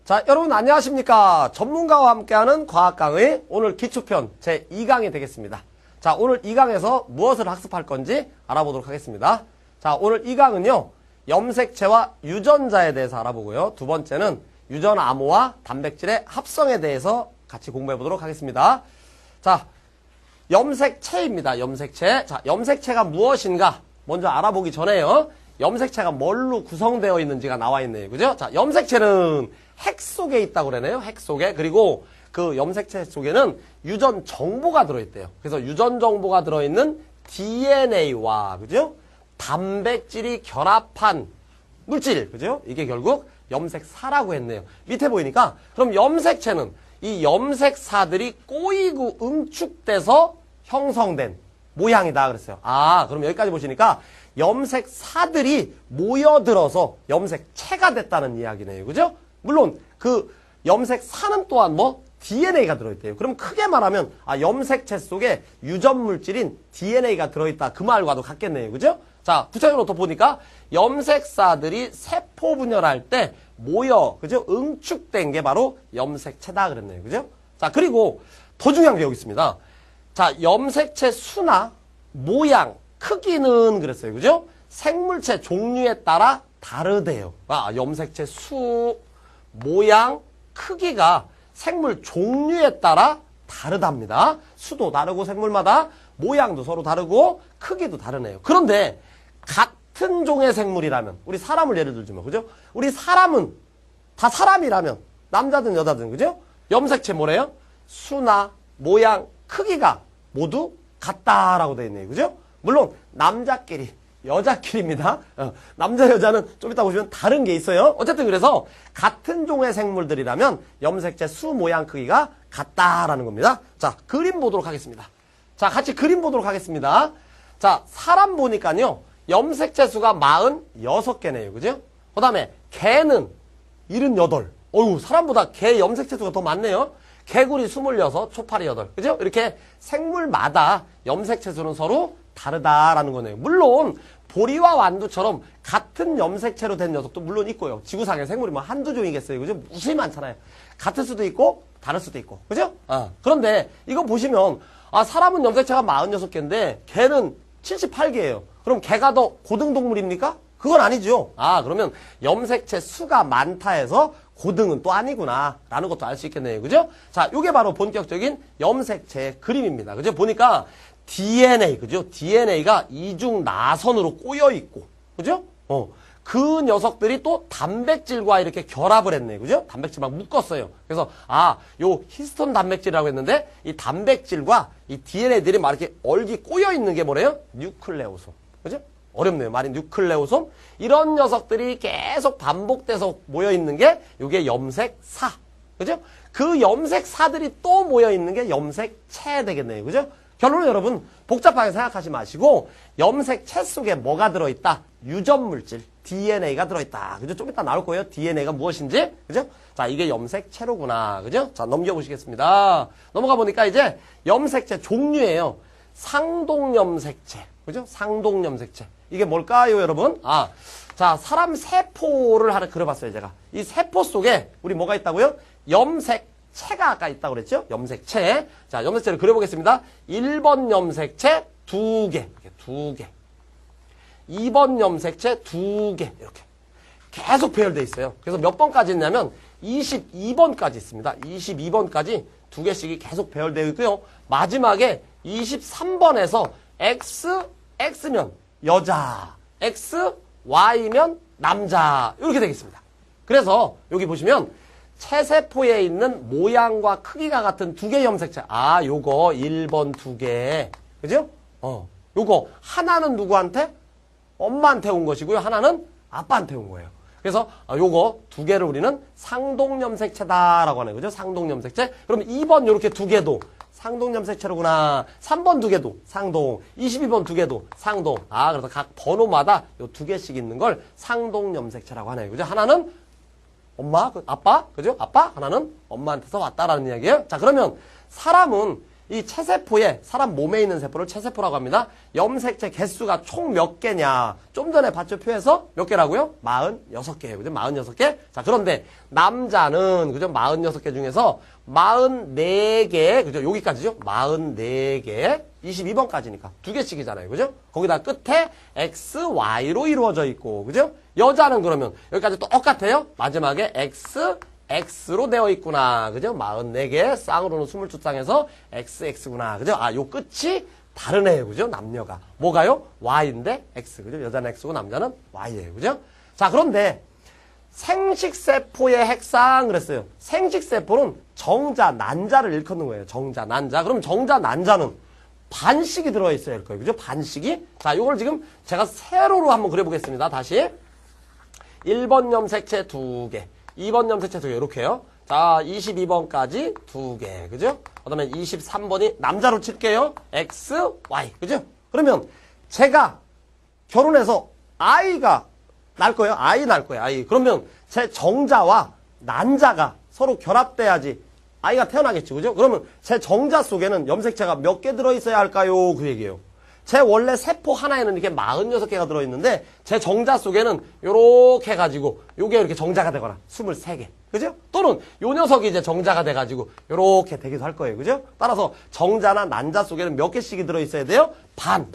자, 여러분 안녕하십니까? 전문가와 함께하는 과학 강의 오늘 기초편 제2강이 되겠습니다. 자, 오늘 2강에서 무엇을 학습할 건지 알아보도록 하겠습니다. 자, 오늘 2강은요. 염색체와 유전자에 대해서 알아보고요. 두 번째는 유전암호와 단백질의 합성에 대해서 같이 공부해 보도록 하겠습니다. 자, 염색체입니다. 염색체. 자, 염색체가 무엇인가 먼저 알아보기 전에요. 염색체가 뭘로 구성되어 있는지가 나와 있네요. 그죠? 자, 염색체는 핵 속에 있다고 그러네요. 핵 속에. 그리고 그 염색체 속에는 유전 정보가 들어있대요. 그래서 유전 정보가 들어있는 DNA와, 그죠? 단백질이 결합한 물질, 그죠? 이게 결국 염색사라고 했네요. 밑에 보이니까, 그럼 염색체는 이 염색사들이 꼬이고 응축돼서 형성된 모양이다 그랬어요. 아, 그럼 여기까지 보시니까 염색사들이 모여들어서 염색체가 됐다는 이야기네요. 그죠? 물론 그 염색사는 또한 뭐 DNA가 들어있대요. 그럼 크게 말하면 염색체 속에 유전물질인 DNA가 들어있다. 그 말과도 같겠네요. 그죠? 자, 구체적으로 또 보니까 염색사들이 세포 분열할 때 모여, 그죠? 응축된 게 바로 염색체다 그랬네요. 그죠? 자, 그리고 더 중요한 게 여기 있습니다. 자, 염색체 수나 모양, 크기는 그랬어요. 그죠? 생물체 종류에 따라 다르대요. 염색체 수, 모양, 크기가 생물 종류에 따라 다르답니다. 수도 다르고 생물마다 모양도 서로 다르고 크기도 다르네요. 그런데 같은 종의 생물이라면, 우리 사람을 예를 들자면, 그죠? 우리 사람은 다 사람이라면, 남자든 여자든, 그죠? 염색체 뭐래요? 수나 모양, 크기가 모두 같다라고 되어 있네요. 그죠? 물론 남자끼리, 여자끼리입니다. 남자, 여자는 좀 이따 보시면 다른 게 있어요. 어쨌든 그래서 같은 종의 생물들이라면 염색체 수, 모양, 크기가 같다라는 겁니다. 자, 그림 보도록 하겠습니다. 자, 같이 그림 보도록 하겠습니다. 자, 사람 보니까요. 염색체 수가 46개네요. 그죠? 그 다음에 개는 78. 어휴, 사람보다 개 염색체 수가 더 많네요. 개구리 26, 초파리 8. 그죠? 이렇게 생물마다 염색체 수는 서로 다르다라는 거네요. 물론 보리와 완두처럼 같은 염색체로 된 녀석도 물론 있고요. 지구상의 생물이 뭐 한두 종이겠어요. 그죠? 무수히 많잖아요. 같을 수도 있고 다를 수도 있고. 그죠? 그런데 이거 보시면 사람은 염색체가 46개인데 개는 78개예요. 그럼 개가 더 고등동물입니까? 그건 아니죠. 그러면 염색체 수가 많다 해서 고등은 또 아니구나 라는 것도 알 수 있겠네요. 그죠? 자, 요게 바로 본격적인 염색체의 그림입니다. 그죠? 보니까 DNA, 그죠? DNA가 이중 나선으로 꼬여 있고, 그죠? 그 녀석들이 또 단백질과 이렇게 결합을 했네요. 그죠? 단백질 막 묶었어요. 그래서, 요 히스톤 단백질이라고 했는데, 이 단백질과 이 DNA들이 막 이렇게 얼기 꼬여 있는 게 뭐래요? 뉴클레오솜. 그죠? 어렵네요. 말이 뉴클레오솜. 이런 녀석들이 계속 반복돼서 모여 있는 게, 요게 염색사. 그죠? 그 염색사들이 또 모여 있는 게 염색체 되겠네요. 그죠? 결론은 여러분 복잡하게 생각하지 마시고 염색체 속에 뭐가 들어있다? 유전물질 DNA가 들어있다. 그죠? 좀 이따 나올 거예요. DNA가 무엇인지. 그죠? 자, 이게 염색체로구나. 그죠? 자, 넘겨보시겠습니다. 넘어가 보니까 이제 염색체 종류예요. 상동염색체. 그죠? 상동염색체. 이게 뭘까요, 여러분? 자, 사람 세포를 하나 그려봤어요, 제가. 이 세포 속에 우리 뭐가 있다고요? 염색체가 아까 있다고 그랬죠? 염색체. 자, 염색체를 그려보겠습니다. 1번 염색체 2개. 이렇게 2개. 2번 염색체 2개. 이렇게. 계속 배열되어 있어요. 그래서 몇 번까지 있냐면 22번까지 있습니다. 22번까지 2개씩이 계속 배열되어 있고요. 마지막에 23번에서 X면 여자, X, Y면 남자. 이렇게 되겠습니다. 그래서 여기 보시면 체세포에 있는 모양과 크기가 같은 2개의 염색체. 요거 1번 2개. 그죠? 요거 하나는 누구한테? 엄마한테 온 것이고요. 하나는 아빠한테 온 거예요. 그래서 요거 2개를 우리는 상동염색체다라고 하네요. 그죠? 상동염색체. 그럼 2번 요렇게 2개도 상동염색체로구나. 3번 2개도 상동, 22번 2개도 상동. 그래서 각 번호마다 요 2개씩 있는 걸 상동염색체라고 하네요. 그죠? 하나는 엄마, 아빠, 그죠? 아빠, 하나는 엄마한테서 왔다라는 이야기예요. 자, 그러면 사람은 이 체세포에 사람 몸에 있는 세포를 체세포라고 합니다. 염색체 개수가 총 몇 개냐? 좀 전에 봤죠? 표에서 몇 개라고요? 46개예요. 그죠? 46개. 자, 그런데 남자는 그죠? 46개 중에서 44개. 그죠? 여기까지죠? 44개. 22번까지니까 두 개씩이잖아요. 그죠? 거기다 끝에 X, Y로 이루어져 있고. 그죠? 여자는 그러면 여기까지 똑같아요. 마지막에 X, X로 되어 있구나. 그죠? 44개, 쌍으로는 22쌍에서 XX구나. 그죠? 아, 요 끝이 다르네요. 그죠? 남녀가. 뭐가요? Y인데 X. 그죠? 여자는 X고 남자는 Y예요. 그죠? 자, 그런데 생식세포의 핵상 그랬어요. 생식세포는 정자, 난자를 일컫는 거예요. 정자, 난자. 그럼 정자, 난자는 반씩이 들어있어야 할 거예요. 그죠? 반씩이. 자, 요걸 지금 제가 세로로 한번 그려보겠습니다. 다시. 1번 염색체 2개. 2번 염색체 2개, 이렇게요. 자, 22번까지 2개, 그죠? 그 다음에 23번이 남자로 칠게요. X, Y, 그죠? 그러면 제가 결혼해서 아이가 날 거예요. 아이 날 거예요. 아이. 그러면 제 정자와 난자가 서로 결합돼야지 아이가 태어나겠죠, 그죠? 그러면 제 정자 속에는 염색체가 몇 개 들어있어야 할까요? 그 얘기예요. 제 원래 세포 하나에는 이렇게 46개가 들어있는데 제 정자 속에는 요렇게 해가지고 요게 이렇게 정자가 되거나 23개. 그죠? 또는 요 녀석이 이제 정자가 돼가지고 요렇게 되기도 할 거예요. 그죠? 따라서 정자나 난자 속에는 몇 개씩이 들어있어야 돼요? 반.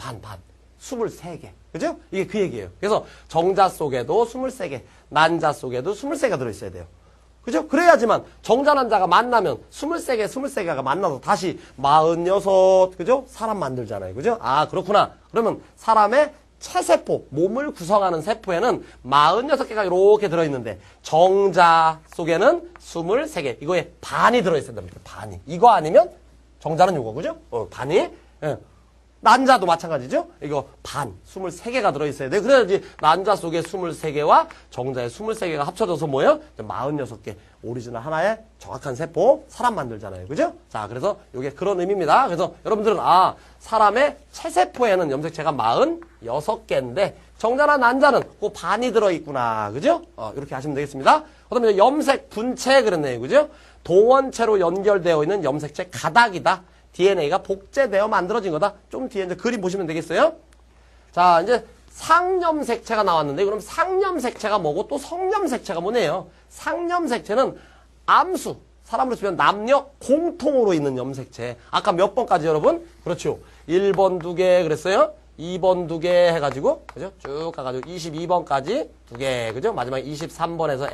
23개. 그죠? 이게 그 얘기예요. 그래서 정자 속에도 23개, 난자 속에도 23개가 들어있어야 돼요. 그죠? 그래야지만 정자 난자가 만나면 23개가 만나서 다시 46, 그죠? 사람 만들잖아요. 그죠? 아, 그렇구나. 그러면 사람의 체세포, 몸을 구성하는 세포에는 46개가 이렇게 들어있는데 정자 속에는 23개. 이거에 반이 들어있어야 됩니다. 반이. 이거 아니면 정자는 요거, 그죠? 반이. 예. 난자도 마찬가지죠? 이거 반, 23개가 들어있어야 돼. 그래야지 난자 속에 23개와 정자에 23개가 합쳐져서 뭐예요? 46개. 오리지널 하나의 정확한 세포, 사람 만들잖아요. 그죠? 자, 그래서 이게 그런 의미입니다. 그래서 여러분들은, 아, 사람의 체세포에는 염색체가 46개인데, 정자나 난자는 그 반이 들어있구나. 그죠? 이렇게 하시면 되겠습니다. 그 다음에 염색 분체 그랬네요. 그죠? 동원체로 연결되어 있는 염색체 가닥이다. DNA가 복제되어 만들어진 거다. 좀 뒤에 이제 그림 보시면 되겠어요? 자, 이제 상염색체가 나왔는데, 그럼 상염색체가 뭐고 또 성염색체가 뭐네요? 상염색체는 암수, 사람으로 치면 남녀 공통으로 있는 염색체. 아까 몇 번까지 여러분? 그렇죠. 1번 2개 그랬어요? 2번 2개 해가지고, 그죠? 쭉 가가지고 22번까지 2개, 그죠? 마지막 23번에서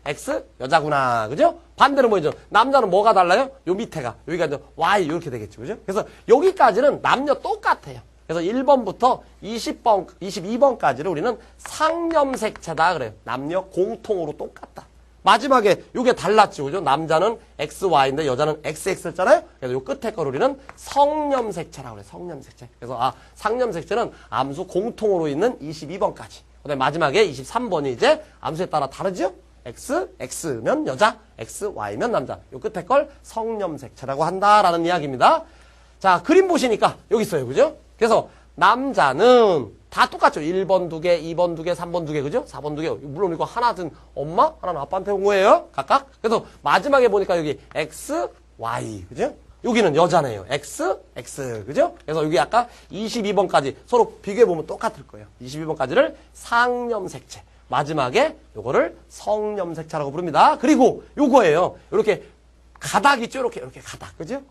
X, 여자구나. 그죠? 반대로 뭐죠? 남자는 뭐가 달라요? 요 밑에가. 여기가 이제 Y, 이렇게 되겠죠. 그죠? 그래서 여기까지는 남녀 똑같아요. 그래서 1번부터 22번까지를 우리는 상염색체다. 그래요. 남녀 공통으로 똑같다. 마지막에 요게 달랐죠. 그죠? 남자는 XY인데 여자는 XX였잖아요? 그래서 요 끝에 걸 우리는 성염색체라고 그래요. 성염색체. 그래서 아, 상염색체는 암수 공통으로 있는 22번까지. 그 다음에 마지막에 23번이 이제 암수에 따라 다르죠? X면 여자, Y면 남자. 요 끝에 걸 성염색체라고 한다라는 이야기입니다. 자, 그림 보시니까 여기 있어요. 그죠? 그래서 남자는 다 똑같죠. 1번 2개, 2번 2개, 3번 2개, 그죠? 4번 2개. 물론 이거 하나는 엄마, 하나는 아빠한테 온 거예요. 각각. 그래서 마지막에 보니까 여기 X, Y, 그죠? 여기는 여자네요. X, 그죠? 그래서 여기 아까 22번까지 서로 비교해보면 똑같을 거예요. 22번까지를 상염색체. 마지막에 요거를 성염색체라고 부릅니다. 그리고 요거예요. 이렇게 가닥 있죠? 이렇게 가닥. 그죠?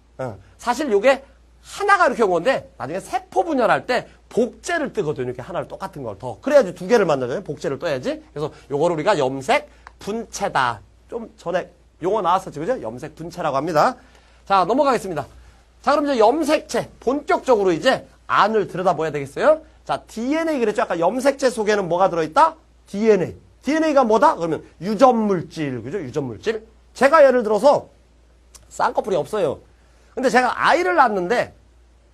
사실 요게 하나가 이렇게 온 건데 나중에 세포 분열할 때 복제를 뜨거든요. 이렇게 하나를 똑같은 걸 더. 그래야지 두 개를 만나잖아요. 복제를 떠야지. 그래서 요거를 우리가 염색 분체다. 좀 전에 용어 나왔었죠. 그죠? 염색 분체라고 합니다. 자, 넘어가겠습니다. 자, 그럼 이제 염색체. 본격적으로 이제 안을 들여다봐야 되겠어요? 자, DNA 그랬죠? 아까 염색체 속에는 뭐가 들어있다? DNA. DNA가 뭐다? 그러면 유전물질. 그죠? 유전물질. 제가 예를 들어서 쌍꺼풀이 없어요. 근데 제가 아이를 낳았는데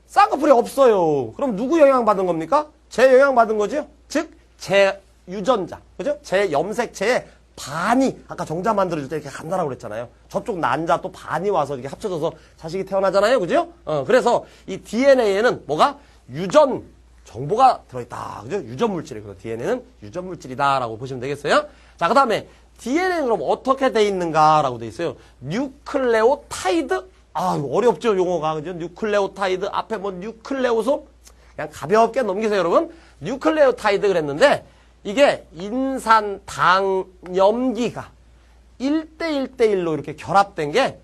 쌍꺼풀이 없어요. 그럼 누구 영향받은 겁니까? 제 영향받은 거죠? 즉, 제 유전자. 그죠? 제 염색체의 반이 아까 정자 만들어줄 때 이렇게 간다라고 그랬잖아요. 저쪽 난자 또 반이 와서 이렇게 합쳐져서 자식이 태어나잖아요. 그죠? 그래서 이 DNA에는 뭐가? 유전 정보가 들어있다. 그죠? 유전물질이. 그래서 DNA는 유전물질이다라고 보시면 되겠어요. 자, 그 다음에 DNA는 그럼 어떻게 돼 있는가라고 돼 있어요. 뉴클레오타이드 아, 어렵죠, 용어가. 그죠? 뉴클레오타이드 앞에 뭐 뉴클레오솜? 그냥 가볍게 넘기세요, 여러분. 뉴클레오타이드 그랬는데, 이게 인산당염기가 1대1대1로 이렇게 결합된 게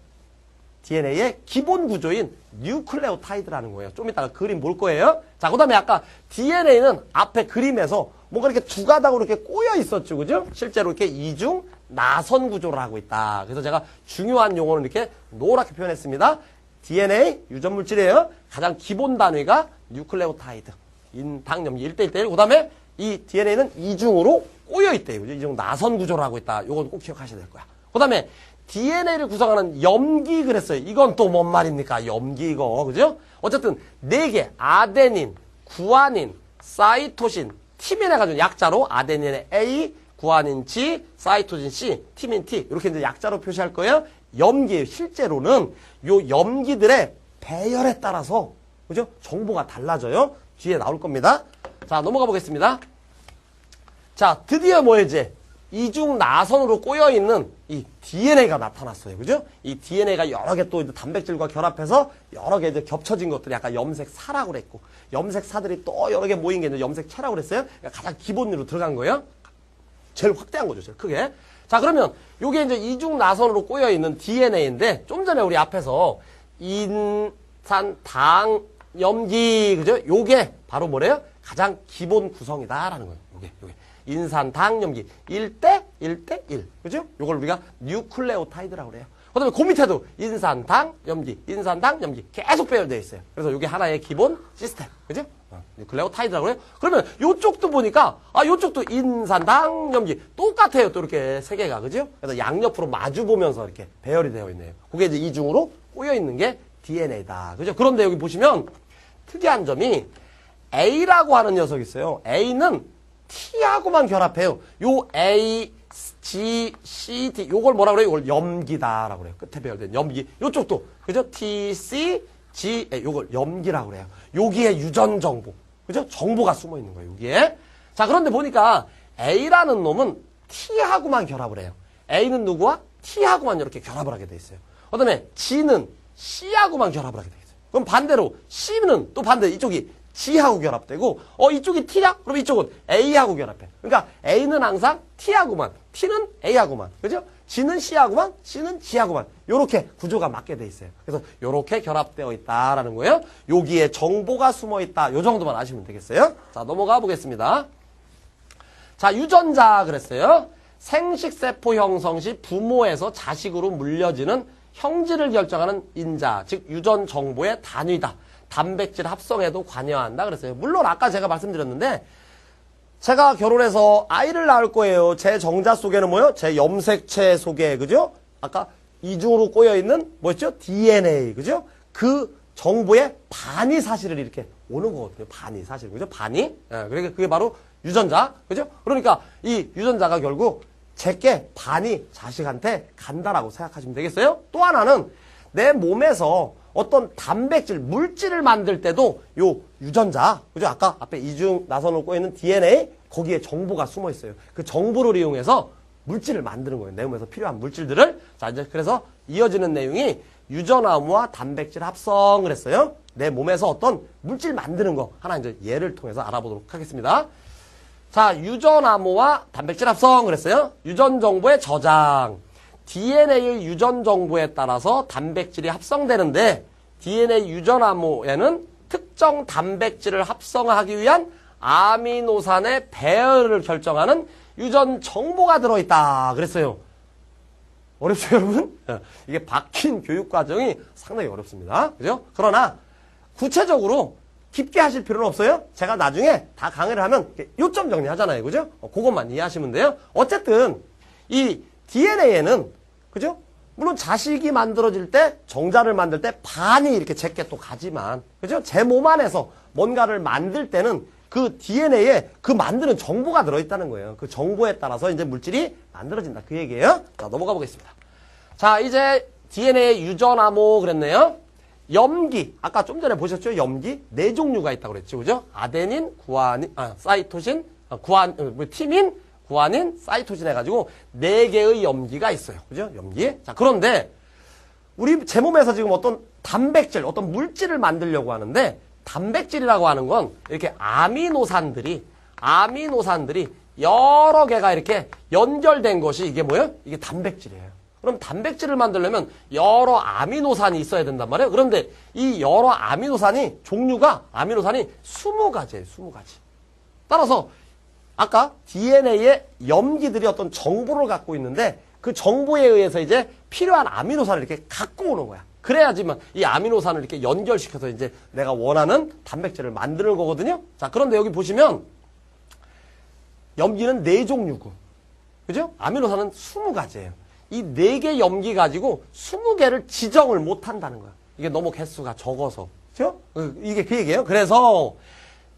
DNA의 기본 구조인 뉴클레오타이드라는 거예요. 좀 이따가 그림 볼 거예요. 자, 그 다음에 아까 DNA는 앞에 그림에서 뭔가 이렇게 두 가닥으로 이렇게 꼬여 있었죠. 그죠? 실제로 이렇게 이중 나선 구조를 하고 있다. 그래서 제가 중요한 용어는 이렇게 노랗게 표현했습니다. DNA, 유전물질이에요. 가장 기본 단위가 뉴클레오타이드. 인당염기 1대1대1. 그 다음에 이 DNA는 이중으로 꼬여 있대요. 그죠? 이중 나선 구조를 하고 있다. 요건 꼭 기억하셔야 될 거야. 그 다음에 DNA를 구성하는 염기 그랬어요. 이건 또 뭔 말입니까? 염기 이거. 그죠? 어쨌든 4개. 아데닌, 구아닌, 사이토신, 티민 해가지고 약자로 아데닌의 A, 구아닌 G, 사이토신 C, 티민 T. 이렇게 이제 약자로 표시할 거예요. 염기예요. 실제로는 요 염기들의 배열에 따라서 그죠? 정보가 달라져요. 뒤에 나올 겁니다. 자, 넘어가 보겠습니다. 자, 드디어 뭐예요? 이중 나선으로 꼬여있는 이 DNA가 나타났어요. 그죠? 이 DNA가 여러 개 또 단백질과 결합해서 여러 개 이제 겹쳐진 것들이 아까 염색사라고 그랬고, 염색사들이 또 여러 개 모인 게 이제 염색체라고 그랬어요. 그러니까 가장 기본으로 들어간 거예요. 제일 확대한 거죠. 제일 크게. 자, 그러면 요게 이제 이중 나선으로 꼬여있는 DNA인데, 좀 전에 우리 앞에서 인산당염기, 그죠? 요게 바로 뭐래요? 가장 기본 구성이다라는 거예요. 요게. 인산당염기 1대1대1. 그죠? 요걸 우리가 뉴클레오타이드라고 그래요. 그 다음에 그 밑에도 인산당염기 계속 배열되어 있어요. 그래서 요게 하나의 기본 시스템. 그죠? 뉴클레오타이드라고 그래요. 그러면 요쪽도 보니까, 요쪽도 인산당염기 똑같아요. 또 이렇게 세 개가. 그죠? 그래서 양옆으로 마주 보면서 이렇게 배열이 되어 있네요. 그게 이제 이중으로 꼬여 있는 게 DNA다. 그죠? 그런데 여기 보시면 특이한 점이 A라고 하는 녀석이 있어요. A는 T하고만 결합해요. 요 A, G, C, D 요걸 뭐라 그래요? 이걸 염기다라고 그래요. 끝에 배열된 염기. 요쪽도 그죠? T, C, G, A 요걸 염기라고 그래요. 여기에 유전 정보. 그죠? 정보가 숨어 있는 거예요. 여기에. 자, 그런데 보니까 A라는 놈은 T하고만 결합을 해요. A는 누구와? T하고만 이렇게 결합을 하게 돼 있어요. 그다음에 G는 C하고만 결합을 하게 돼 있어요. 그럼 반대로 C는 또 반대 이쪽이 G하고 결합되고, 이쪽이 T야? 그럼 이쪽은 A하고 결합해. 그러니까 A는 항상 T하고만, T는 A하고만, 그죠? G는 C하고만, C는 G하고만. 요렇게 구조가 맞게 돼 있어요. 그래서 요렇게 결합되어 있다라는 거예요. 여기에 정보가 숨어 있다. 요 정도만 아시면 되겠어요. 자, 넘어가 보겠습니다. 자, 유전자 그랬어요. 생식세포 형성 시 부모에서 자식으로 물려지는 형질을 결정하는 인자, 즉 유전 정보의 단위다. 단백질 합성에도 관여한다 그랬어요. 물론 아까 제가 말씀드렸는데 제가 결혼해서 아이를 낳을 거예요. 제 정자 속에는 뭐요? 제 염색체 속에 그죠? 아까 이중으로 꼬여 있는 뭐였죠? DNA 그죠? 그 정보의 반이 사실을 이렇게 오는 거거든요. 반이 사실 그죠? 반이. 그러니까 그게 바로 유전자 그죠? 그러니까 이 유전자가 결국 제게 반이 자식한테 간다라고 생각하시면 되겠어요? 또 하나는 내 몸에서 어떤 단백질, 물질을 만들 때도 요 유전자, 그죠? 아까 앞에 이중 나선으로 꼬여있는 DNA, 거기에 정보가 숨어 있어요. 그 정보를 이용해서 물질을 만드는 거예요. 내 몸에서 필요한 물질들을. 자, 이제 그래서 이어지는 내용이 유전암호와 단백질 합성을 했어요. 내 몸에서 어떤 물질 만드는 거. 하나 이제 예를 통해서 알아보도록 하겠습니다. 자, 유전암호와 단백질 합성을 했어요. 유전 정보의 저장. DNA의 유전 정보에 따라서 단백질이 합성되는데 DNA 유전암호에는 특정 단백질을 합성하기 위한 아미노산의 배열을 결정하는 유전 정보가 들어있다 그랬어요. 어렵죠, 여러분? 이게 박힌 교육 과정이 상당히 어렵습니다. 그죠? 그러나 구체적으로 깊게 하실 필요는 없어요. 제가 나중에 다 강의를 하면 요점 정리하잖아요. 그죠? 그것만 이해하시면 돼요. 어쨌든 이 DNA에는 그죠? 물론 자식이 만들어질 때 정자를 만들 때 반이 이렇게 제게 또 가지만 그죠? 제 몸 안에서 뭔가를 만들 때는 그 DNA에 그 만드는 정보가 들어있다는 거예요. 그 정보에 따라서 이제 물질이 만들어진다. 그 얘기예요. 자, 넘어가 보겠습니다. 자, 이제 DNA 유전암호 그랬네요. 염기. 아까 좀 전에 보셨죠? 염기. 4종류가 있다고 그랬죠. 그죠? 아데닌, 구아닌, 사이토신, 티민, 구아닌, 사이토신 해가지고 4개의 염기가 있어요. 그죠? 염기. 자, 그런데 우리 제 몸에서 지금 어떤 단백질, 어떤 물질을 만들려고 하는데 단백질이라고 하는 건 이렇게 아미노산들이 여러 개가 이렇게 연결된 것이 이게 뭐예요? 이게 단백질이에요. 그럼 단백질을 만들려면 여러 아미노산이 있어야 된단 말이에요. 그런데 이 여러 아미노산이 종류가 아미노산이 20가지예요. 20가지. 따라서 아까 DNA의 염기들이 어떤 정보를 갖고 있는데 그 정보에 의해서 이제 필요한 아미노산을 이렇게 갖고 오는 거야. 그래야지만 이 아미노산을 이렇게 연결시켜서 이제 내가 원하는 단백질을 만드는 거거든요. 자, 그런데 여기 보시면 염기는 4종류고, 그죠? 아미노산은 20가지예요. 이 4개 염기 가지고 20개를 지정을 못 한다는 거야. 이게 너무 개수가 적어서. 그죠? 이게 그 얘기예요. 그래서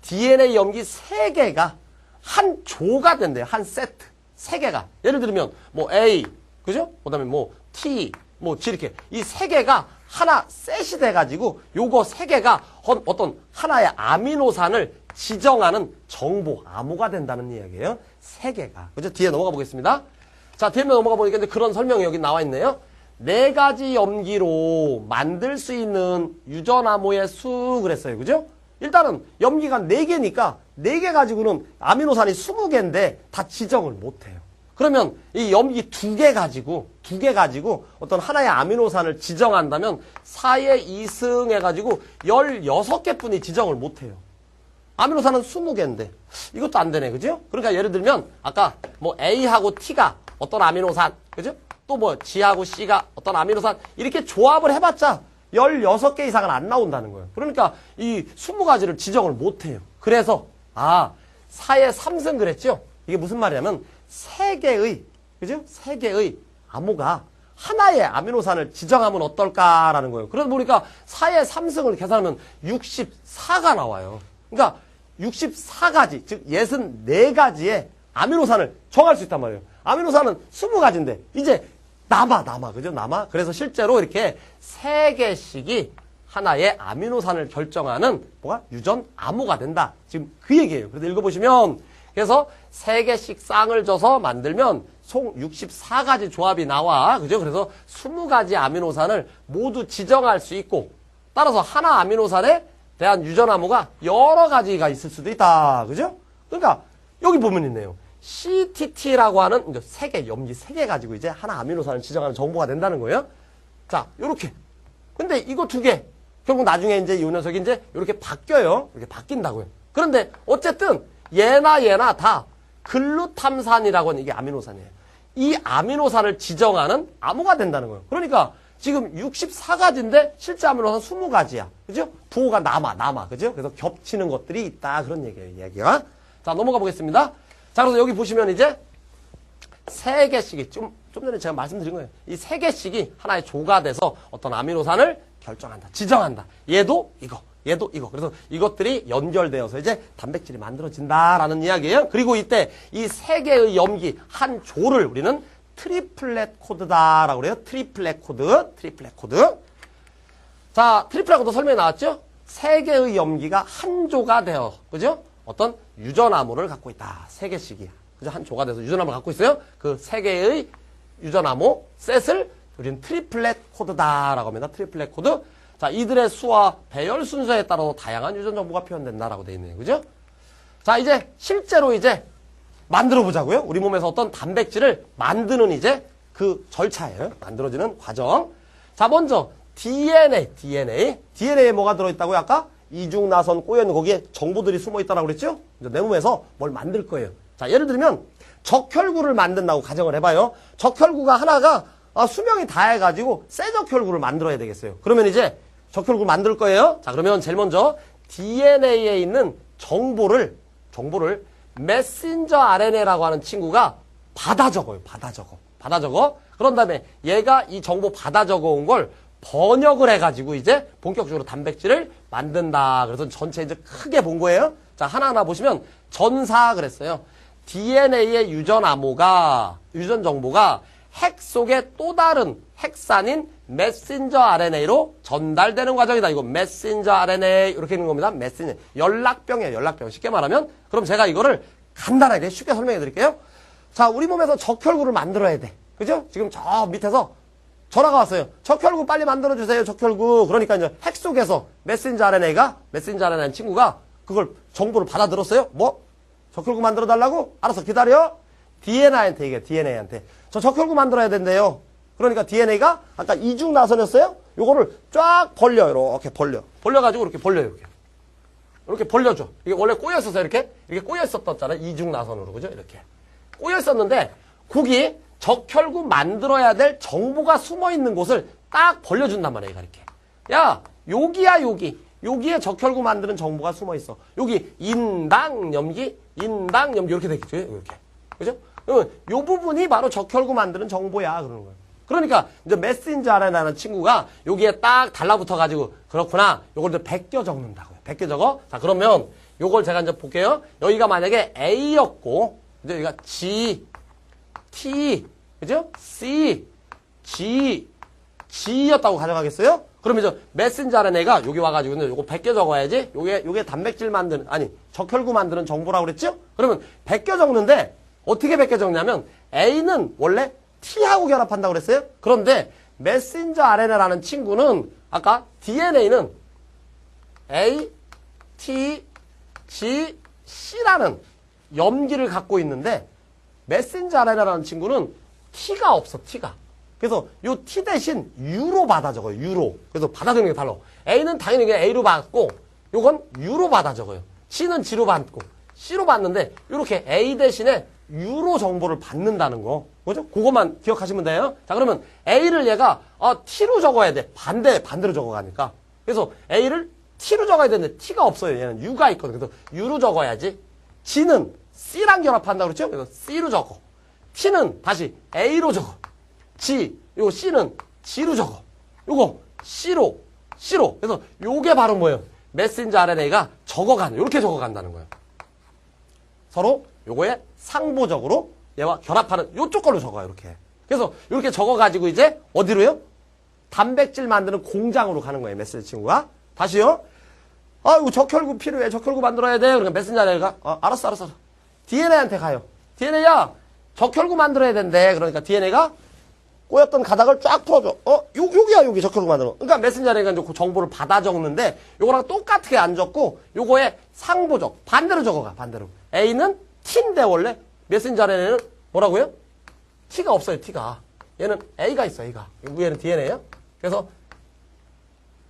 DNA 염기 3개가 한 조가 된대요. 한 세트. 3개가. 예를 들면 뭐 A, 그죠? 그다음에 뭐 T, 뭐 G 이렇게 이 3개가 하나 셋이 돼 가지고 요거 3개가 어떤 하나의 아미노산을 지정하는 정보 암호가 된다는 이야기예요. 3개가. 그죠? 뒤에 넘어가 보겠습니다. 자, 뒤에 넘어가 보니까 이제 그런 설명이 여기 나와 있네요. 4가지 염기로 만들 수 있는 유전암호의 수 그랬어요. 그죠? 일단은 염기가 4개니까 4개 가지고는 아미노산이 20개인데 다 지정을 못 해요. 그러면 이 염기 2개 가지고 어떤 하나의 아미노산을 지정한다면 4의 2승 해가지고 16개뿐이 지정을 못 해요. 아미노산은 20개인데 이것도 안 되네. 그죠? 그러니까 예를 들면 아까 뭐 A하고 T가 어떤 아미노산, 그죠? 또 뭐 G하고 C가 어떤 아미노산 이렇게 조합을 해봤자 16개 이상은 안 나온다는 거예요. 그러니까 이 20가지를 지정을 못 해요. 그래서 4의 3승 그랬죠? 이게 무슨 말이냐면 3개의, 그죠? 3개의 암호가 하나의 아미노산을 지정하면 어떨까라는 거예요. 그러다 보니까 4의 3승을 계산하면 64가 나와요. 그러니까 64가지, 즉 64가지의 아미노산을 정할 수 있단 말이에요. 아미노산은 20가지인데 이제 남아, 그죠? 남아. 그래서 실제로 이렇게 3개씩이 하나의 아미노산을 결정하는 뭐가 유전 암호가 된다. 지금 그 얘기예요. 그래서 읽어보시면 그래서 3개씩 쌍을 져서 만들면 총 64가지 조합이 나와. 그죠? 그래서 20가지 아미노산을 모두 지정할 수 있고 따라서 하나 아미노산에 대한 유전 암호가 여러 가지가 있을 수도 있다. 그죠? 그러니까 여기 보면 있네요. CTT라고 하는 이제 3개, 염기 3개 가지고 이제 하나 아미노산을 지정하는 정보가 된다는 거예요. 자, 요렇게. 근데 이거 2개. 결국 나중에 이제 이 녀석이 이제 이렇게 바뀌어요. 이렇게 바뀐다고요. 그런데 어쨌든 얘나 다 글루탐산이라고 하는 이게 아미노산이에요. 이 아미노산을 지정하는 암호가 된다는 거예요. 그러니까 지금 64가지인데 실제 아미노산 20가지야. 그죠? 부호가 남아. 그죠? 그래서 겹치는 것들이 있다. 그런 얘기예요, 이야기가. 자, 넘어가 보겠습니다. 자, 그래서 여기 보시면 이제 3개씩이 좀 전에 제가 말씀드린 거예요. 이 3개씩이 하나의 조가 돼서 어떤 아미노산을 결정한다. 지정한다. 얘도 이거. 그래서 이것들이 연결되어서 이제 단백질이 만들어진다라는 이야기예요. 그리고 이때 이 3개의 염기 한 조를 우리는 트리플렛 코드다라고 그래요. 트리플렛 코드. 자, 트리플렛 코드 설명이 나왔죠? 3개의 염기가 한 조가 되어, 그죠? 어떤 유전암호를 갖고 있다. 3개씩이야. 그죠? 한 조가 돼서 유전암호를 갖고 있어요. 그 3개의 유전암호 셋을 우리는 트리플렛 코드다라고 합니다. 트리플렛 코드. 자, 이들의 수와 배열 순서에 따라서 다양한 유전 정보가 표현된다라고 되어 있네요. 그죠? 자, 이제 실제로 이제 만들어 보자고요. 우리 몸에서 어떤 단백질을 만드는 이제 그 절차예요. 만들어지는 과정. 자, 먼저 DNA에 뭐가 들어있다고요? 아까 이중나선 꼬여있는 거기에 정보들이 숨어있다라고 그랬죠? 이제 내 몸에서 뭘 만들 거예요. 자, 예를 들면 적혈구를 만든다고 가정을 해봐요. 적혈구가 하나가 수명이 다해가지고 쇠적혈구를 만들어야 되겠어요. 그러면 이제 적혈구를 만들 거예요. 자, 그러면 제일 먼저 DNA에 있는 정보를 메신저 RNA라고 하는 친구가 받아 적어요. 받아 적어. 그런 다음에 얘가 이 정보 받아 적어 온 걸 번역을 해가지고 이제 본격적으로 단백질을 만든다. 그래서 전체 이제 크게 본 거예요. 자, 하나하나 보시면 전사 그랬어요. DNA의 유전 정보가 핵 속의 또 다른 핵산인 메신저 RNA로 전달되는 과정이다. 이거 메신저 RNA 이렇게 있는 겁니다. 메신저 연락병이에요. 연락병. 쉽게 말하면 그럼 제가 이거를 간단하게 쉽게 설명해 드릴게요. 자, 우리 몸에서 적혈구를 만들어야 돼. 그죠? 지금 저 밑에서 전화가 왔어요. 적혈구 빨리 만들어주세요. 적혈구. 그러니까 이제 핵 속에서 메신저 RNA라는 친구가 그걸 정보를 받아들었어요. 뭐? 적혈구 만들어달라고? 알았어, 기다려. DNA한테 얘기해, DNA한테. 저 적혈구 만들어야 된대요. 그러니까 DNA가 아까 이중 나선이었어요? 요거를 쫙 벌려, 이렇게 벌려. 벌려가지고 이렇게 벌려요, 이렇게. 이렇게 벌려줘. 이게 원래 꼬여있었어요, 이렇게? 이렇게 꼬여있었잖아요. 이중 나선으로, 그죠? 이렇게. 꼬여있었는데, 거기 적혈구 만들어야 될 정보가 숨어있는 곳을 딱 벌려준단 말이에요, 이렇게. 야, 여기야, 여기. 여기에 적혈구 만드는 정보가 숨어있어. 여기, 인당염기, 이렇게 되겠죠, 이렇게. 그죠? 그러면 요 부분이 바로 적혈구 만드는 정보야, 그러는 거예요. 그러니까, 이제 메신저 RNA라는 친구가 여기에 딱 달라붙어가지고, 그렇구나. 요걸 이제 베껴 적는다고요. 베껴 적어. 자, 그러면 요걸 제가 이제 볼게요. 여기가 만약에 A였고, 이제 여기가 G, T, 그죠? C, G, G였다고 가져가겠어요? 그러면 이제 메신저 RNA가 여기 와가지고 요거 베껴 적어야지. 요게 단백질 만드는, 아니, 적혈구 만드는 정보라고 그랬죠? 그러면 베껴 적는데, 어떻게 베껴 적냐면, A는 원래 T하고 결합한다고 그랬어요? 그런데 메신저 RNA라는 친구는 아까 DNA는 A, T, G, C라는 염기를 갖고 있는데 메신저 RNA라는 친구는 T가 없어, T가. 그래서 요 T 대신 U로 받아 적어요, U로. 그래서 받아 적는 게 달라. A는 당연히 그냥 A로 받고 요건 U로 받아 적어요. C는 G로 받고 C로 받는데 이렇게 A 대신에 U로 정보를 받는다는 거. 그죠? 그것만 기억하시면 돼요. 자, 그러면 A를 얘가 T로 적어야 돼. 반대로 적어가니까. 그래서 A를 T로 적어야 되는데 T가 없어요. 얘는 U가 있거든. 그래서 U로 적어야지. G는 C랑 결합한다고 그랬죠? 그래서 C로 적어. T는 다시 A로 적어. 요거 C는 G로 적어. 요거 C로. 그래서 요게 바로 뭐예요? 메신저 RNA가 적어가는, 요렇게 적어간다는 거예요. 서로 요거에 상보적으로 얘와 결합하는 요쪽 걸로 적어요, 이렇게. 그래서 이렇게 적어가지고 이제 어디로요? 단백질 만드는 공장으로 가는 거예요, 메신저 친구가. 다시요. 이거 적혈구 필요해. 적혈구 만들어야 돼. 그러니까 메신저 RNA가 알았어. DNA한테 가요. DNA야, 적혈구 만들어야 된대. 그러니까 DNA가 꼬였던 가닥을 쫙 풀어줘. 여기야, 여기 적혈구 만들어. 그러니까 메신저 RNA가 이제 그 정보를 받아 적는데 요거랑 똑같게 안 적고 요거에 상보적, 반대로 적어가, 반대로. A는 T인데 원래 메신저 RNA는 뭐라고요? T가 없어요, T가. 얘는 A가 있어, A가. 위에는 DNA예요. 그래서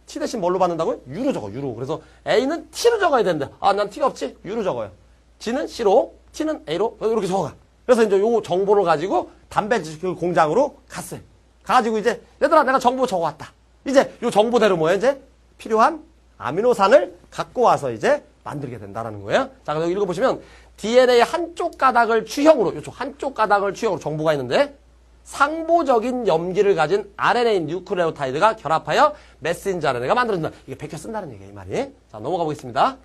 T 대신 뭘로 받는다고요? U로 적어, U로. 그래서 A는 T로 적어야 되는데, 난 T가 없지? U로 적어요. G는 C로, T는 A로, 이렇게 적어가. 그래서 이제 요 정보를 가지고 단백질 공장으로 갔어요. 가가지고 이제, 얘들아, 내가 정보 적어왔다. 이제 요 정보대로 뭐예요, 이제? 필요한 아미노산을 갖고 와서 이제 만들게 된다라는 거예요. 자, 그래서 읽어보시면, DNA 한쪽 가닥을 취형으로, 요쪽 한쪽 가닥을 취형으로 정보가 있는데, 상보적인 염기를 가진 RNA 뉴클레오타이드가 결합하여 메신저 RNA가 만들어진다. 이게 베껴 쓴다는 얘기예요, 이 말이. 자, 넘어가 보겠습니다.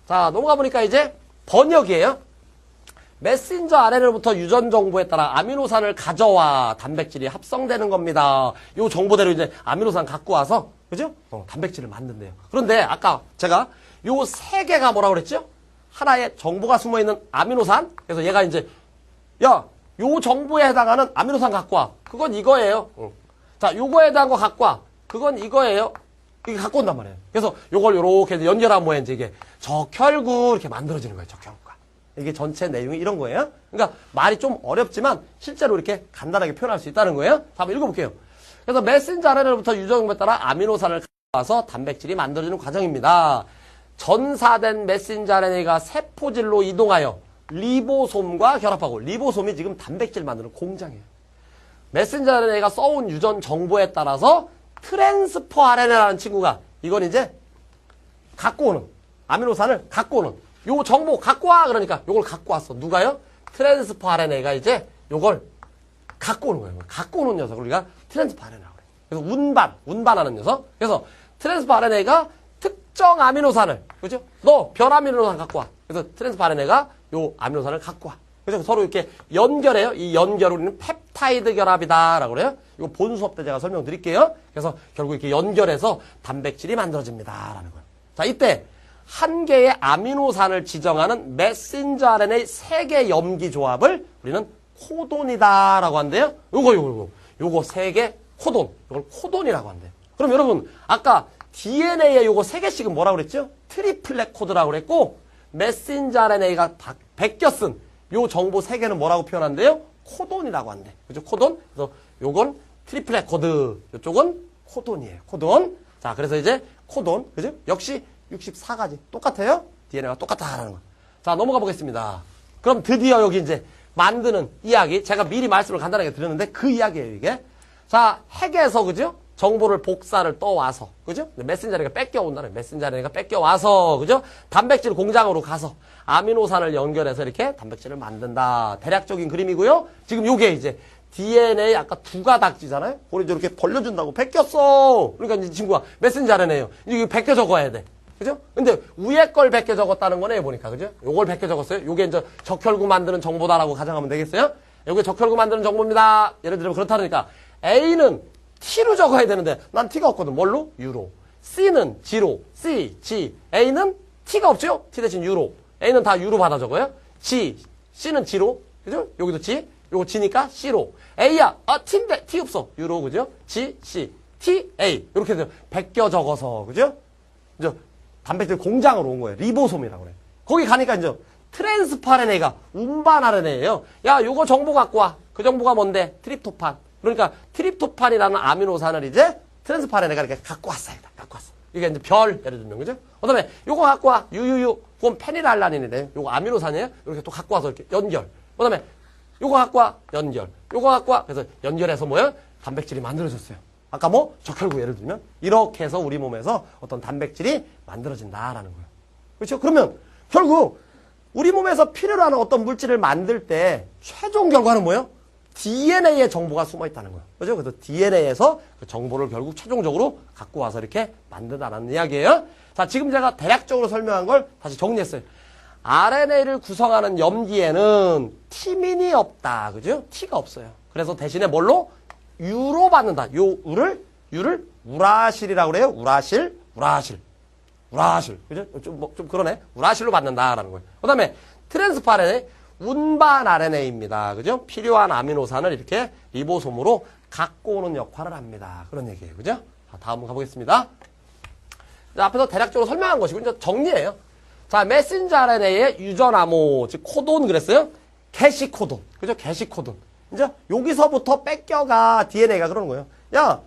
자, 넘어가 보니까 이제 번역이에요. 메신저 RNA로부터 유전 정보에 따라 아미노산을 가져와 단백질이 합성되는 겁니다. 요 정보대로 이제 아미노산 갖고 와서, 그죠? 단백질을 만든대요. 그런데 아까 제가 요 세 개가 뭐라고 그랬죠? 하나의 정보가 숨어있는 아미노산. 그래서 얘가 이제, 야, 요 정보에 해당하는 아미노산 갖고 와. 그건 이거예요. 자, 요거에 해당한 거 갖고 와. 그건 이거예요. 이게 갖고 온단 말이에요. 그래서 요걸 요렇게 연결하면 뭐야, 이제 이게 적혈구 이렇게 만들어지는 거예요, 적혈구가. 이게 전체 내용이 이런 거예요. 그러니까 말이 좀 어렵지만 실제로 이렇게 간단하게 표현할 수 있다는 거예요. 자, 한번 읽어볼게요. 그래서 메신저 RNA로부터 유전 정보에 따라 아미노산을 가져와서 단백질이 만들어지는 과정입니다. 전사된 메신저 RNA가 세포질로 이동하여 리보솜과 결합하고, 리보솜이 지금 단백질 만드는 공장이에요. 메신저 RNA가 써온 유전 정보에 따라서 트랜스퍼 RNA라는 친구가, 이건 이제 갖고 오는, 아미노산을 갖고 오는, 요 정보 갖고 와! 그러니까 요걸 갖고 왔어. 누가요? 트랜스퍼 RNA가 이제 요걸 갖고 오는 거예요. 갖고 오는 녀석을 우리가 트랜스퍼 RNA라고 그래요. 그래서 운반하는 녀석. 그래서 트랜스퍼 RNA가 특정 아미노산을, 그죠? 너 변아미노산 갖고 와. 그래서 트랜스퍼 RNA가 요 아미노산을 갖고 와. 그래서 서로 이렇게 연결해요. 이 연결을 우리는 펩타이드 결합이다라고 그래요. 이거 본 수업 때 제가 설명드릴게요. 그래서 결국 이렇게 연결해서 단백질이 만들어집니다라는 거예요. 자, 이때 한 개의 아미노산을 지정하는 메신저 RNA 3개 염기 조합을 우리는 코돈이다라고 한대요. 요거 3개 코돈. 이걸 코돈이라고 한대요. 그럼 여러분, 아까 DNA에 요거 3개씩은 뭐라고 그랬죠? 트리플렛 코드라고 그랬고, 메신저 RNA가 베껴 쓴 요 정보 3개는 뭐라고 표현한대요? 코돈이라고 한대. 그죠? 코돈. 그래서 요건 트리플렛 코드. 요쪽은 코돈이에요. 코돈. 자, 그래서 이제 코돈. 그죠? 역시 64가지. 똑같아요? DNA가 똑같다라는 거. 자, 넘어가 보겠습니다. 그럼 드디어 여기 이제 만드는 이야기. 제가 미리 말씀을 간단하게 드렸는데 그 이야기예요, 이게. 자, 핵에서, 그죠? 정보를 복사를 떠와서, 그죠? 메신저 RNA가 뺏겨온다는, 메신저 RNA가 뺏겨와서, 그죠? 단백질 공장으로 가서 아미노산을 연결해서 이렇게 단백질을 만든다. 대략적인 그림이고요. 지금 요게 이제 DNA 아까 두 가닥지잖아요? 그걸 이렇게 벌려준다고 뺏겼어. 그러니까 이제 친구가 메신저 RNA예요. 이거 베껴 적어야 돼. 그죠? 근데 위에 걸 베껴 적었다는 거네, 보니까. 그죠? 요걸 베껴 적었어요. 요게 이제 적혈구 만드는 정보다라고 가정하면 되겠어요? 요게 적혈구 만드는 정보입니다. 예를 들면 그렇다니까 A는 T로 적어야 되는데 난 T가 없거든. 뭘로? U로. C는 G로. C, G. A는 T가 없죠? T 대신 U로. A는 다 U로 받아 적어요. G, C는 G로. 그죠? 여기도 G. 요거 G니까 C로. A야. T인데 T 없어. U로. 그죠? G, C, T, A. 이렇게 돼서 베껴 적어서. 그죠? 이제 단백질 공장으로 온 거예요. 리보솜이라고 그래. 거기 가니까 이제 트랜스파 RNA가 운반 RNA예요. 야, 요거 정보 갖고 와. 그 정보가 뭔데? 트립토판. 그러니까 트립토판이라는 아미노산을 이제 트랜스파 RNA가 이렇게 갖고 왔어요. 갖고 왔어. 이게 이제 별 예를 들면 그죠? 그다음에 요거 갖고 와. 유유유. 그건 페닐알라닌이래요. 요거 아미노산이에요. 이렇게 또 갖고 와서 이렇게 연결. 그다음에 요거 갖고 와. 연결. 요거 갖고 와. 그래서 연결해서 뭐야? 단백질이 만들어졌어요. 아까 뭐 적혈구 예를 들면 이렇게 해서 우리 몸에서 어떤 단백질이 만들어진다라는 거예요. 그렇죠? 그러면 결국 우리 몸에서 필요로 하는 어떤 물질을 만들 때 최종 결과는 뭐예요? DNA의 정보가 숨어 있다는 거예요. 그죠? 그래서 DNA에서 그 정보를 결국 최종적으로 갖고 와서 이렇게 만든다는 이야기예요. 자, 지금 제가 대략적으로 설명한 걸 다시 정리했어요. RNA를 구성하는 염기에는 티민이 없다. 그죠? T가 없어요. 그래서 대신에 뭘로? U로 받는다. 요 U를 우라실이라고 그래요. 우라실. 그죠? 좀 그러네. 우라실로 받는다라는 거예요. 그 다음에 트랜스파 RNA, 운반 RNA입니다. 그죠? 필요한 아미노산을 이렇게 리보솜으로 갖고 오는 역할을 합니다. 그런 얘기예요. 그죠? 자, 다음 가보겠습니다. 자, 앞에서 대략적으로 설명한 것이고, 이제 정리해요. 자, 메신저 RNA의 유전암호, 즉, 코돈 그랬어요? 게시코돈. 그죠? 게시코돈. 이제 여기서부터 뺏겨가 DNA가 그러는 거예요. 야,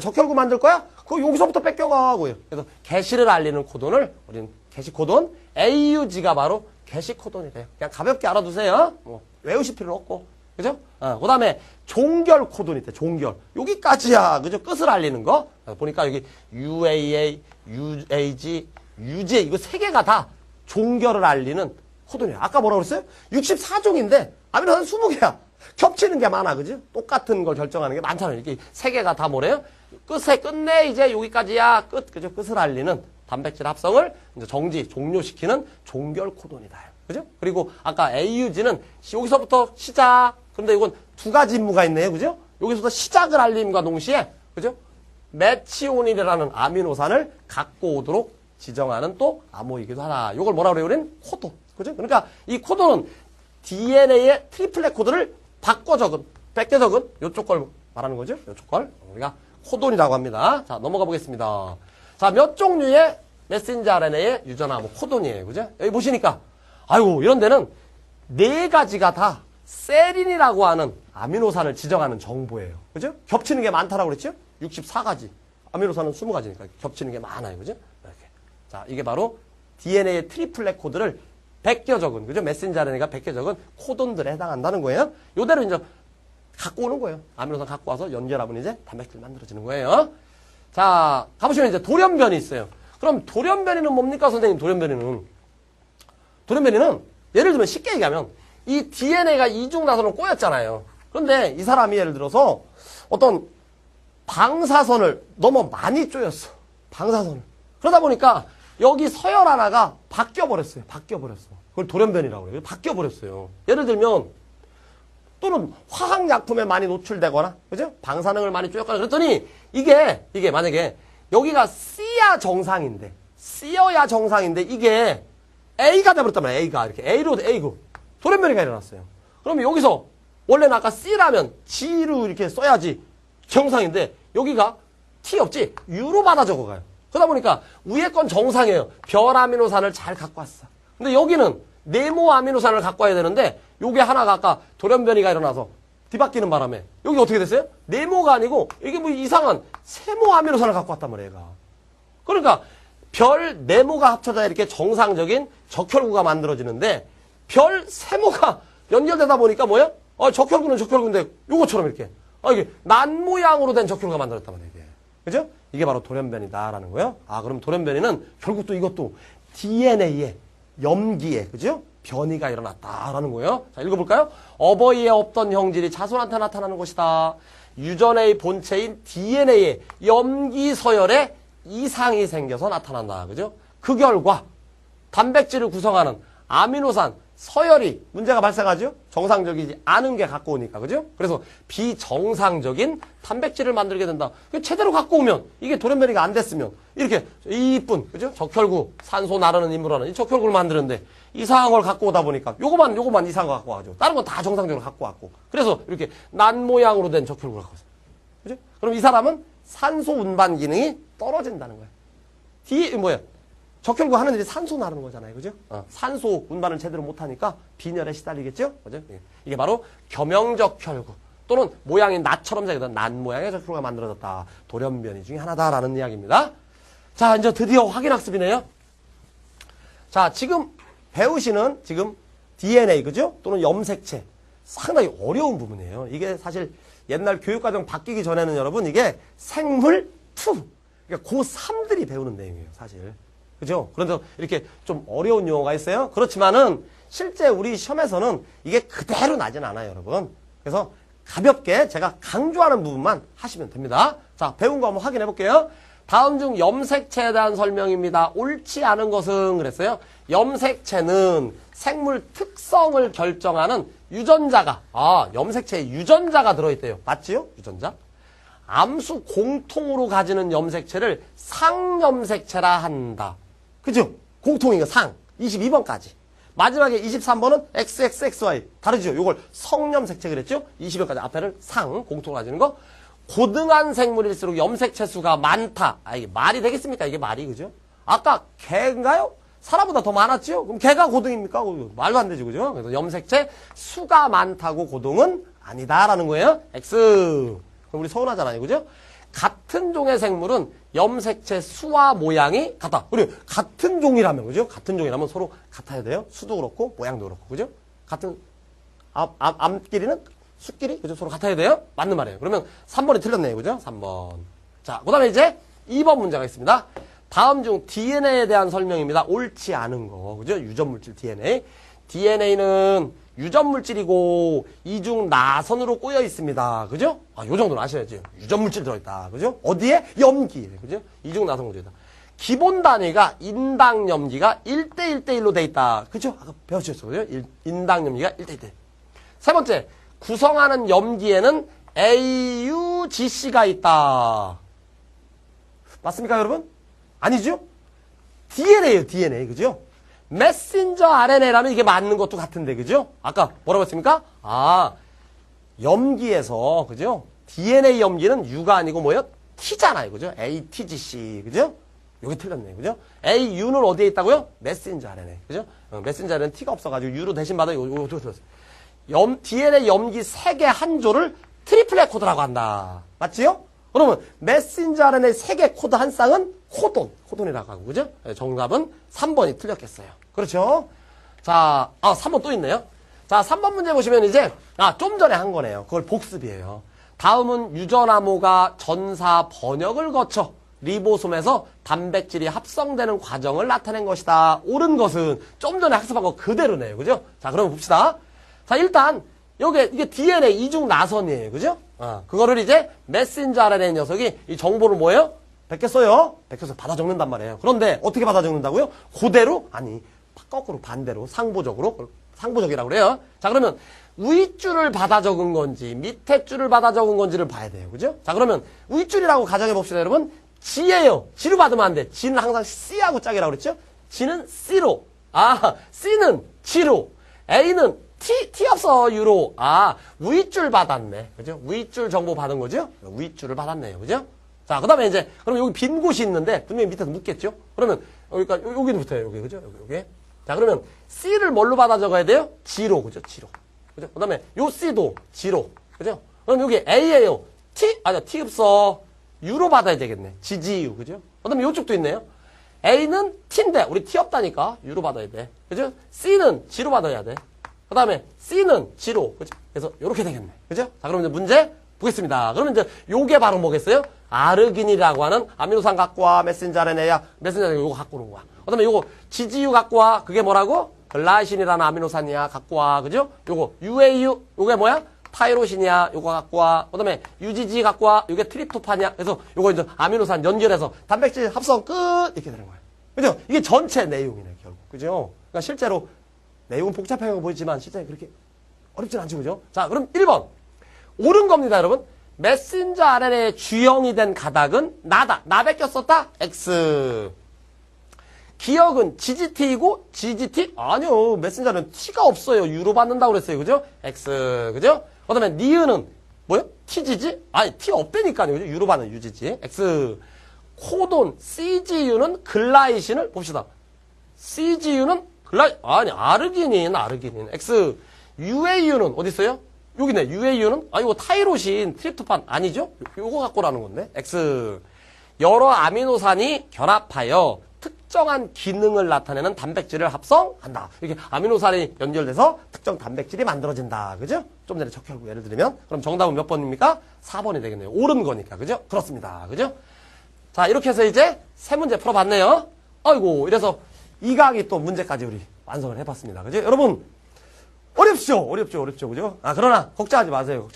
적혈구 만들 거야? 그거 여기서부터 뺏겨가 하고요. 그래서 게시를 알리는 코돈을 우리는 게시코돈, AUG가 바로 게시코돈이래요. 그냥 가볍게 알아두세요. 뭐 외우실 필요는 없고. 그죠? 그 다음에 종결 코돈이 있대. 종결. 여기까지야. 그죠? 끝을 알리는 거. 보니까 여기 UAA, UAG, UGA 이거 3개가 다 종결을 알리는 코돈이에요. 아까 뭐라고 그랬어요? 64종인데 아미노산 20개야. 겹치는 게 많아. 그죠? 똑같은 걸 결정하는 게 많잖아요. 이렇게 3개가 다 뭐래요? 끝내 이제 여기까지야. 그죠? 끝을 알리는 단백질 합성을 이제 종료시키는 종결 코돈이다. 그죠? 그리고 아까 AUG는 여기서부터 시작. 그런데 이건 2가지 임무가 있네요. 그죠? 여기서부터 시작을 알림과 동시에, 그죠? 메치오닌이라는 아미노산을 갖고 오도록 지정하는 또 암호이기도 하다. 이걸 뭐라 그래요? 우리는 코돈. 그죠? 그러니까 이 코돈은 DNA의 트리플렛 코드를 바꿔 적은, 뺏겨 적은 요쪽 걸 말하는 거죠? 요쪽 걸. 우리가 코돈이라고 합니다. 자, 넘어가 보겠습니다. 자, 몇 종류의 메신저 RNA의 유전암호 코돈이에요. 그죠? 여기 보시니까, 아유, 이런 데는 4가지가 다 세린이라고 하는 아미노산을 지정하는 정보예요. 그죠? 겹치는 게 많다라고 그랬죠? 64가지. 아미노산은 20가지니까 겹치는 게 많아요. 그죠? 이렇게. 자, 이게 바로 DNA의 트리플렛 코드를 베껴 적은, 그죠? 메신저 RNA가 베껴 적은 코돈들에 해당한다는 거예요. 요대로 이제 갖고 오는 거예요. 아미노산 갖고 와서 연결하면 이제 단백질 만들어지는 거예요. 자, 가보시면 이제 돌연변이 있어요. 그럼 돌연변이는 뭡니까, 선생님? 돌연변이는 예를 들면 쉽게 얘기하면 이 DNA가 이중나선으로 꼬였잖아요. 그런데 이 사람이 예를 들어서 어떤 방사선을 너무 많이 쪼였어. 방사선을. 그러다 보니까 여기 서열 하나가 바뀌어버렸어요. 그걸 돌연변이라고 그래요. 바뀌어버렸어요. 예를 들면 또는 화학약품에 많이 노출되거나, 그죠? 방사능을 많이 쪼였거나 그랬더니 이게 만약에 여기가 C야 정상인데 이게 A가 돼버렸단 말이야. A가 이렇게 A고 돌연변이가 일어났어요. 그러면 여기서 원래는 아까 C라면 G로 이렇게 써야지 정상인데 여기가 T 없지? U로 받아 적어가요. 그러다 보니까 위에 건 정상이에요. 별 아미노산을 잘 갖고 왔어. 근데 여기는 네모 아미노산을 갖고 와야 되는데 요게 하나가 아까 돌연변이가 일어나서 뒤바뀌는 바람에 여기 어떻게 됐어요? 네모가 아니고 이게 뭐 이상한 세모 아미노산을 갖고 왔단 말이에요. 얘가. 그러니까 별 네모가 합쳐져야 이렇게 정상적인 적혈구가 만들어지는데 별 세모가 연결되다 보니까 뭐야? 적혈구는 적혈구인데 요거처럼 이렇게 이게 난 모양으로 된 적혈구가 만들었단 말이에요. 이게. 그죠? 이게 바로 돌연변이다라는 거예요. 그럼 돌연변이는 결국 또 이것도 DNA의 염기에, 그죠? 변이가 일어났다라는 거예요. 자, 읽어볼까요? 어버이에 없던 형질이 자손한테 나타나는 것이다. 유전의 본체인 DNA의 염기 서열에 이상이 생겨서 나타난다. 그죠? 그 결과 단백질을 구성하는 아미노산 서열이 문제가 발생하죠? 정상적이지 않은 게 갖고 오니까. 그죠? 그래서 비정상적인 단백질을 만들게 된다. 제대로 갖고 오면 이게 돌연변이가 안 됐으면 이렇게 이쁜, 그죠? 적혈구, 산소 나르는 임무라는 이 적혈구를 만드는데 이상한 걸 갖고 오다 보니까 요거만 이상한 거 갖고 와가지고 다른 건 다 정상적으로 갖고 왔고 그래서 이렇게 난 모양으로 된 적혈구를 갖고 왔어요. 그죠? 그럼 이 사람은 산소 운반 기능이 떨어진다는 거예요. 적혈구 하는 일이 산소 나르는 거잖아요. 그죠? 산소 운반을 제대로 못하니까 빈혈에 시달리겠죠? 그죠? 이게 바로 겸용적혈구 또는 모양이 나처럼 생겼던 난 모양의 적혈구가 만들어졌다. 돌연변이 중에 하나다라는 이야기입니다. 자, 이제 드디어 확인학습이네요. 자, 지금 배우시는 지금 DNA, 그죠? 또는 염색체. 상당히 어려운 부분이에요. 이게 사실 옛날 교육과정 바뀌기 전에는 여러분 이게 생물 2. 그러니까 고3들이 배우는 내용이에요, 사실. 그죠? 그런데 이렇게 좀 어려운 용어가 있어요. 그렇지만은 실제 우리 시험에서는 이게 그대로 나진 않아요, 여러분. 그래서 가볍게 제가 강조하는 부분만 하시면 됩니다. 자, 배운 거 한번 확인해 볼게요. 다음 중 염색체에 대한 설명입니다. 옳지 않은 것은 그랬어요. 염색체는 생물 특성을 결정하는 유전자가, 염색체에 유전자가 들어있대요. 맞지요? 유전자. 암수 공통으로 가지는 염색체를 상염색체라 한다. 그죠? 공통인 거 상. 22번까지. 마지막에 23번은 XXXY. 다르죠? 요걸 성염색체 그랬죠? 20번까지 앞에를 상, 공통으로 가지는 거. 고등한 생물일수록 염색체 수가 많다. 이게 말이 되겠습니까? 이게 말이, 그죠? 아까 개인가요? 사람보다 더 많았죠? 그럼 개가 고등입니까? 말도 안 되죠, 그죠? 그래서 염색체 수가 많다고 고등은 아니다라는 거예요. X. 그럼 우리 서운하잖아요, 그죠? 같은 종의 생물은 염색체 수와 모양이 같다. 그리고 같은 종이라면, 그죠? 같은 종이라면 서로 같아야 돼요. 수도 그렇고, 모양도 그렇고, 그죠? 같은, 암끼리는 수끼리, 그죠? 서로 같아야 돼요. 맞는 말이에요. 그러면 3번이 틀렸네요, 그죠? 3번. 자, 그 다음에 이제 2번 문제가 있습니다. 다음 중 DNA에 대한 설명입니다. 옳지 않은 거, 그죠? 유전물질 DNA. DNA는 유전물질이고 이중 나선으로 꼬여 있습니다. 그죠? 요 정도는 아셔야지. 유전물질 들어있다. 그죠? 어디에? 염기에. 그죠? 이중 나선 구조이다. 기본 단위가 인당 염기가 1대1대1로 돼 있다. 그죠? 아까 배우셨어요. 그죠? 인당 염기가 1대1대1. 세 번째, 구성하는 염기에는 AUGC가 있다. 맞습니까, 여러분? 아니죠? DNA예요, DNA. 그죠? 메신저 RNA라면 이게 맞는 것도 같은데, 그죠? 아까 뭐라고 했습니까? 염기에서, 그죠? DNA 염기는 U가 아니고 뭐예요? T잖아요, 그죠? ATGC, 그죠? 여기 틀렸네요, 그죠? AU는 어디에 있다고요? 메신저 RNA, 그죠? 메신저 RNA는 T가 없어가지고 U로 대신 받아, 요거 틀렸어요. DNA 염기 3개 한 조를 트리플렛 코드라고 한다. 맞지요? 그러면 메신저 RNA 3개 코드 한 쌍은 코돈이라고 하고, 그죠? 정답은 3번이 틀렸겠어요. 그렇죠? 자, 3번 또 있네요. 자, 3번 문제 보시면 이제, 좀 전에 한 거네요. 그걸 복습이에요. 다음은 유전암호가 전사 번역을 거쳐 리보솜에서 단백질이 합성되는 과정을 나타낸 것이다. 옳은 것은 좀 전에 학습한 거 그대로네요. 그죠? 자, 그럼 봅시다. 자, 일단, 이게 DNA 이중 나선이에요. 그죠? 그거를 이제 메신저 RNA 녀석이 이 정보를 뭐예요? 베꼈어요. 베껴서 받아 적는단 말이에요. 그런데 어떻게 받아 적는다고요? 그대로? 아니, 거꾸로 반대로 상보적이라고 그래요. 자, 그러면 윗줄을 받아 적은 건지 밑에 줄을 받아 적은 건지를 봐야 돼요. 그죠? 자, 그러면 윗줄이라고 가정해 봅시다, 여러분. G예요. G로 받으면 안 돼. G는 항상 C하고 짝이라고 그랬죠? G는 C로. C는 G로. A는 T 없어, 유로. 아, 위줄 받았네. 그죠? 위줄 정보 받은 거죠? 위줄을 받았네요. 그죠? 자, 그 다음에 이제, 그럼 여기 빈 곳이 있는데, 분명히 밑에서 묻겠죠? 그러면, 여기까, 여기는 붙어요. 여기, 그죠? 여기. 자, 그러면, C를 뭘로 받아 적어야 돼요? G로, 그죠? G로. 그죠? 그 다음에, 요 C도 G로. 그죠? 그럼 여기 A예요. T 없어. U로 받아야 되겠네. GGU. 그죠? 그 다음에 요쪽도 있네요. A는 T인데, 우리 T 없다니까, U로 받아야 돼. 그죠? C는 G로 받아야 돼. 그 다음에 C는 G로. 그죠? 그래서 요렇게 되겠네. 그죠? 자, 그럼 이제 문제 보겠습니다. 그러면 이제 요게 바로 뭐겠어요? 아르기닌이라고 하는 아미노산 갖고 와. 메신저 RNA야. 메신저 RNA 요거 갖고 오는 거야. 그 다음에 요거 GGU 갖고 와. 그게 뭐라고? 글라이신이라는 아미노산이야. 갖고 와. 그죠? 요거 UAU. 요게 뭐야? 타이로신이야. 요거 갖고 와. 그 다음에 UGG 갖고 와. 요게 트립토판이야. 그래서 요거 이제 아미노산 연결해서 단백질 합성 끝. 이렇게 되는 거야. 그죠? 이게 전체 내용이네, 결국. 그죠? 그러니까 실제로 내용은 복잡해 보이지만 실제 그렇게 어렵진 않죠. 그죠? 자, 그럼 1번. 옳은 겁니다, 여러분. 메신저 RNA의 주형이 된 가닥은 나다. 나 베꼈었다? X. 기억은 GGT이고 GGT? 아니요. 메신저는 T가 없어요. U로 받는다고 그랬어요. 그죠? X. 그죠? 그 다음에 니은은 뭐요? TGG? 아니, T 없다니까요. 그죠? U로 받는 UGG. X. 코돈 CGU는 글라이신을 봅시다. CGU는 아르기닌. X. UAU는 어디 있어요? 여기네. UAU는 이거 타이로신, 트립토판 아니죠? 요거 갖고라는 건데. X. 여러 아미노산이 결합하여 특정한 기능을 나타내는 단백질을 합성한다. 이렇게 아미노산이 연결돼서 특정 단백질이 만들어진다. 그죠? 좀 전에 적혀고 예를 들면. 그럼 정답은 몇 번입니까? 4번이 되겠네요. 옳은 거니까. 그죠? 그렇습니다. 그죠? 자, 이렇게 해서 이제 세 문제 풀어봤네요. 아이고, 이래서 2강이 또 문제까지 우리 완성을 해봤습니다. 그죠? 여러분, 어렵죠? 그죠? 그러나, 걱정하지 마세요.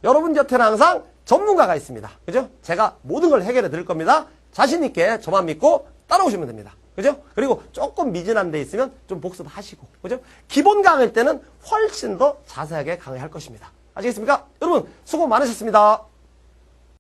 여러분 곁에는 항상 전문가가 있습니다. 그죠? 제가 모든 걸 해결해 드릴 겁니다. 자신있게 저만 믿고 따라오시면 됩니다. 그죠? 그리고 조금 미진한 데 있으면 좀 복습하시고. 그죠? 기본 강의일 때는 훨씬 더 자세하게 강의할 것입니다. 아시겠습니까? 여러분, 수고 많으셨습니다.